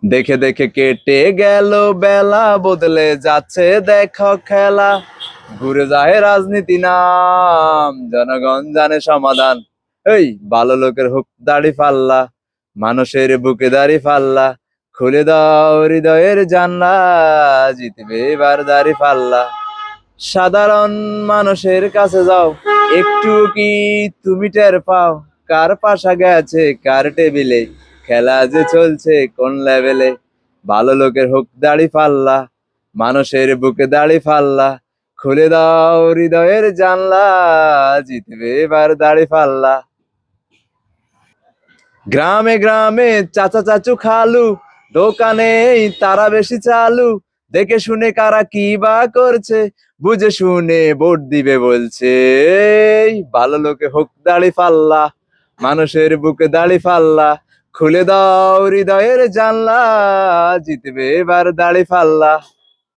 দেখে দেখে কেটে গেল বেলা, বদলে যাচ্ছে দেখো খেলা। ঘুরে যায় রাজনীতি নাম, জনগণ জানে সমাধান। এই ভালো লোকের হোক দাড়ি পাল্লা, মানুষের বুকে দাড়ি পাল্লা। খুলে দাও হৃদয়ের জানলা, জিতবে এবার দাড়ি পাল্লা। সাধারণ মানুষের কাছে যাও, একটু কি তুমি টের পাও? কার পাশা গেছে কার টেবিলে, খেলা যে চলছে কোন লেভেলে। ভালো লোকের হোক দাড়ি পাল্লা, মানুষের বুকে দাড়ি পাল্লা। খুলে দাও হৃদয়ের জানলা, জিতবে এবার দাড়ি পাল্লা। গ্রামে গ্রামে চাচা চাচু খালু, দোকানে তারা বেশি চালু। দেখে শুনে কারা কি বা করছে, বুঝে শুনে ভোট দিবে বলছে। এই ভালো লোকে হোক দাড়ি পাল্লা, মানুষের বুকে দাড়ি পাল্লা। খুলে দাও হৃদয়ের জানলা, জিতবে এবার দাড়ি পাল্লা।